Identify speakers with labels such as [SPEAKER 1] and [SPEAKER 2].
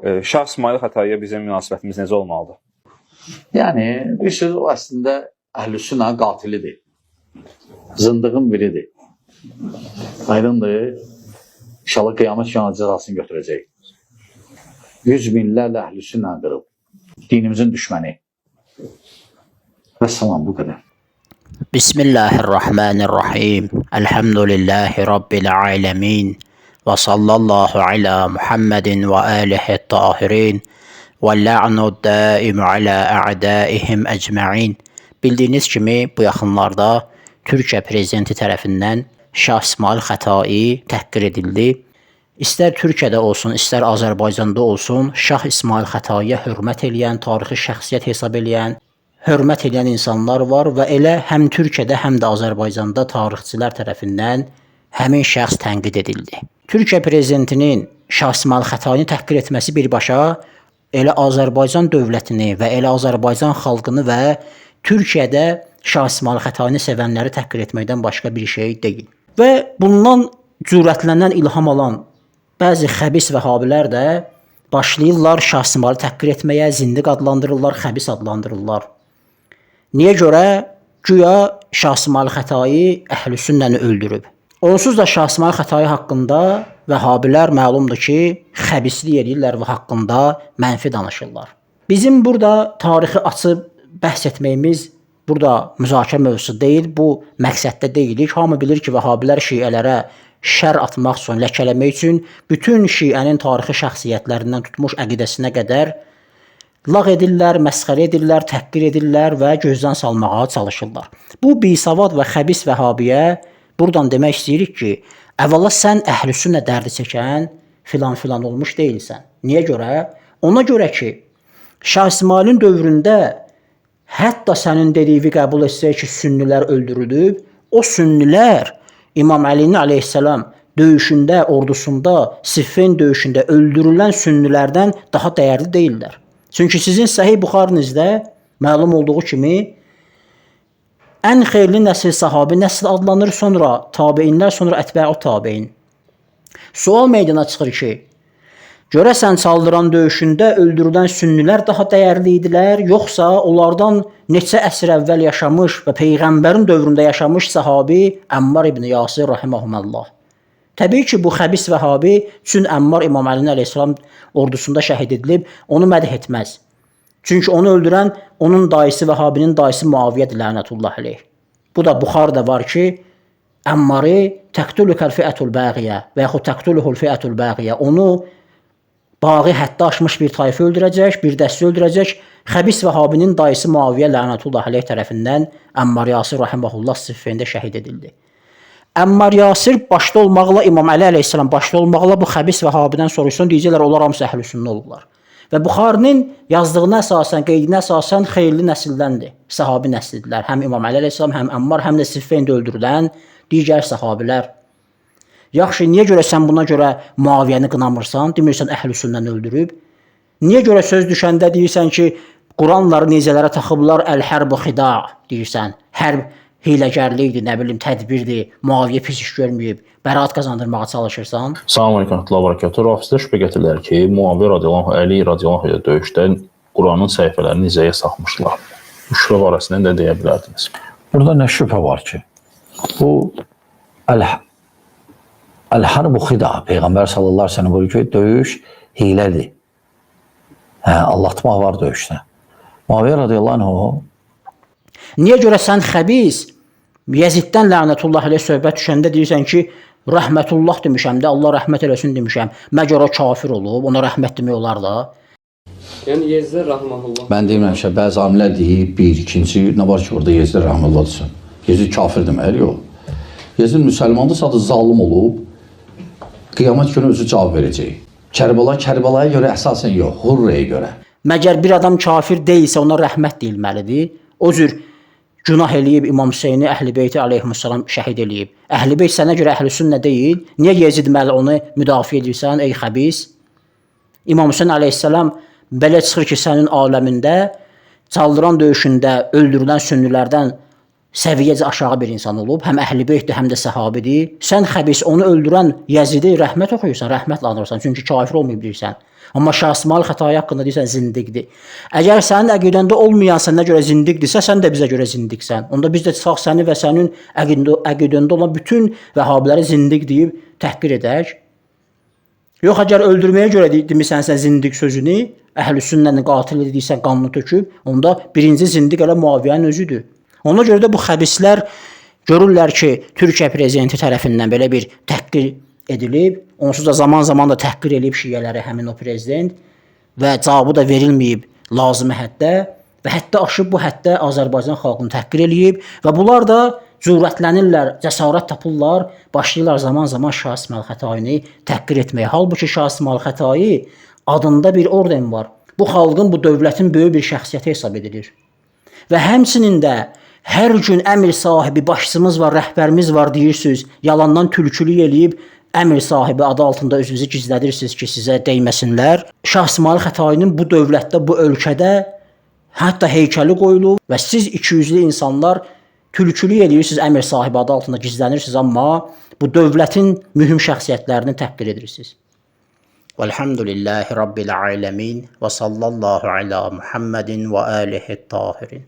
[SPEAKER 1] Şah İsmail Xətaiyə bizim münasibətimiz necə olmalıdır?
[SPEAKER 2] Yəni, bir söz o əslində Əhlüsünnə qatilidir. Zındığın biridir. Aydındır. İnşallah qiyamət günü cəzasını götürəcək. 100 minlərlə Əhlüsünnə qırıb. Dinimizin düşməni. Və salam, bu qədər.
[SPEAKER 3] Bismillahirrahmanirrahim. Elhamdülillahi Rabbil alemin. Və sallallahu ala Muhammedin və alihi tahirin. Və la'nu daimu ala a'daihim ecma'in. Bildiyiniz kimi bu yaxınlarda Türkiyə prezidenti tərəfindən Şah İsmail Xətai təhqir edildi. İstər Türkiyədə olsun, istər Azərbaycanda olsun, Şah İsmail Xətaiyə hörmət eləyən, tarixi şəxsiyyət hesab eləyən, hörmət eləyən insanlar var və elə həm Türkiyədə, həm də Azərbaycanda tarixçilər tərəfindən həmin şəxs tənqid edildi. Türkiyə prezidentinin Şah İsmail Xətaini təhqir etməsi birbaşa elə Azərbaycan dövlətini və elə Azərbaycan xalqını və Türkiyədə Şah İsmail Xətaini sevənləri təhqir etməkdən başqa bir şey deyil. Və bundan cürətlənən, ilham alan bəzi xəbis vəhabilər də başlayırlar Şah İsmaili təhqir etməyə, zindiq adlandırırlar, xəbis adlandırırlar. Niyə görə? Güya Şah İsmail Xətai Əhlüsünnəni öldürüb. Onsuz da Şah İsmail Xətai haqqında vəhabilər məlumdur ki, xəbislik edirlər və haqqında mənfi danışırlar. Bizim burada tarixi açıb bəhs etməyimiz burada müzakirə mövzusu deyil, bu məqsəddə deyilik. Hamı bilir ki, vəhabilər şiələrə şər atmaq üçün, ləkələmək üçün bütün şiənin tarixi şəxsiyyətlərindən tutmuş əqidəsinə qədər lağ edirlər, məsxərə edirlər, təhqir edirlər və gözdən salmağa çalışırlar. Bu bisavad və xəbis vəhabiyə buradan demək istəyirik ki, əvvəla sən Əhlüsünnə dərdi çəkən filan olmuş deyilsən. Niyə görə? Ona görə ki, Şah İsmailin dövründə hətta sənin dediyini qəbul etsək ki, sünnilər öldürülüb, o sünnilər İmam Əlini aleyhissalam döyüşündə, ordusunda, Siffin döyüşündə öldürülən sünnilərdən daha dəyərli deyillər. Çünki sizin Səhih Buxarinizdə məlum olduğu kimi ən xeyirli nəsil sahabi nəsil adlanır, sonra tabeinlər, sonra ətbəu tabein. Sual meydana çıxır ki, görəsən Çaldıran döyüşündə öldürülən sünnilər daha dəyərli idilər, yoxsa onlardan neçə əsr əvvəl yaşamış və Peyğəmbərin dövründə yaşamış sahabi Əmmar ibn Yasir rahimehullah. Təbii ki, bu xəbis vəhabi üçün Əmmar İmam Əlinin əleyhissalam ordusunda şəhid edilib, onu mədh etməz. Çünki onu öldürən onun dayısı Vəhabinin dayısı Muaviyyədir lənətullah aleyh. Bu da Buxarıda var ki, Əmmarı təqtülükəl fiətul bəğiyə və yaxud təqtülühül fiətul bəğiyə, onu bağı həddə aşmış bir tayfı öldürəcək, bir dəsti öldürəcək. Xəbis Vəhabinin dayısı Muaviyyə lənətullah aleyh tərəfindən Əmmar Yasir rahimehullah Siffində şəhid edildi. Əmmar Yasir başda olmaqla, İmam Əli əleyhissalam başda olmaqla bu xəbis Vəhabidən soruşsun, deyəcəklər, onlar hamısı Əhlüsünnə olurlar. Və Buxarinin yazdığına əsasən, qeydinə əsasən xeyirli nəsildəndir. Sahabi nəslidirlər. Həm İmam Əli əleyhissalam, həm Əmmar, həm də Siffində öldürülən digər sahabilər. Yaxşı, niyə görə sən buna görə Muaviyyəni qınamırsan, demirsən Əhlüsünnəni öldürüb? Niyə görə söz düşəndə deyirsən ki, Quranları nizələrə taxıblar, əl-hərb-i xida deyirsən, hərb hiləgərlikdir, nə bilim, tədbirdir, Muaviyyə pis iş görməyib, bəraət qazandırmağa çalışırsan?
[SPEAKER 4] Salam aleykum, Allah barakatuh. Rafizdə şübhə gətirirlər ki, Muaviyyə radiyallahu anh, Əli radiyallahu anh döyüşdə Quranın səhifələrini nizəyə saxmışlar. Bu şübhə barəsində nə deyə bilərdiniz?
[SPEAKER 2] Burada nə şübhə var ki? Bu Əl-hərb-i xida, Peyğəmbər sallallahu aleyhi ve sellem buyuruyor ki, döyüş hilədir. Allatmaq var döyüşdə. Muaviyyə radiyallahu anh
[SPEAKER 3] Niyə görə sən xəbis, Yeziddən lənətullah aleyh söhbət düşəndə deyirsən ki, rəhmətullah demişəm də, Allah rəhmət eləsin demişəm. Məgər o kafir olub, ona rəhmət demək olar da.
[SPEAKER 5] Yəni Yezid rəhməhullah.
[SPEAKER 2] Mən deyirəm ki, bəzi alimlər deyir, bir, ikinci, nə var ki, orada Yezid rəhməhullah desin. Yezid kafir deməli, yox. Yezid müsəlmandırsa da zalim olub, qiyamət günü özü cavab verəcək. Kərbəlaya görə əsasən yox, Hurrəyə görə.
[SPEAKER 3] Məgər bir adam kafir deyilsə ona rəhmət deyilməlidir. O cür günah eləyib İmam Hüseyni Əhl-i-Beyti aleyhissalam şəhid eləyib. Əhl-i-Beyt sənə görə Əhl-i-Sünnə deyil. Niyə Yezid məli onu müdafiə edirsən, ey xəbis? İmam Hüseyn aleyhissalam belə çıxır ki, sənin aləmində Çaldıran döyüşündə öldürülən sünnilərdən səviyyəcə aşağı bir insan olub. Həm Əhl-i-Beytdir, həm də səhabidir. Sən xəbis onu öldürən Yezidi rəhmət oxuyursan, rəhmətlə anırsan. Çünki kafir olmayıb deyirsən. Amma Şah İsmail Xətai haqqında deyirsən zindiqdir. Əgər sənin əqidəndə olmayan sənə görə zindiqdirsə, sən də bizə görə zindiqsən. Onda biz də sağ səni və sənin əqidəndə olan bütün vəhabiləri zindiq deyib təhqir edək. Yox, əgər öldürməyə görə demirsən sən zindiq sözünü, Əhlüsünnənin qatili deyirsən, qanını töküb, onda birinci zindiq elə Muaviyyənin özüdür. Ona görə də bu xəbislər görürlər ki, Türkiyə prezidenti tərəfindən belə bir təhqir edilib, onsuz da zaman-zaman da təhqir edib şiələri həmin o prezident və cavabı da verilməyib lazımi həddə və hətta aşıb bu həddə Azərbaycan xalqını təhqir eləyib və bunlar da cürətlənirlər, cəsarət tapırlar, başlayırlar zaman-zaman Şah İsmail Xətaini təhqir etməyə. Halbuki Şah İsmail Xətai adında bir orden var. Bu xalqın, bu dövlətin böyük bir şəxsiyyəti hesab edilir. Və həmçinin də hər gün əmr sahibi başçımız var, rəhbərimiz var deyirsiniz, yalandan tülkülük eləyib əmr sahibi adı altında özünüzü gizlədirsiniz ki, sizə dəyməsinlər. Şah İsmail Xətainin bu dövlətdə, bu ölkədə hətta heykəli qoyulub və siz 200'lü insanlar tülkülük eləyirsiniz, əmr sahibi adı altında gizlənirsiniz, amma bu dövlətin mühüm şəxsiyyətlərini təhqir edirsiniz. Velhamdülillahi Rabbil alemin və sallallahu ala Muhammedin və alihi tahirin.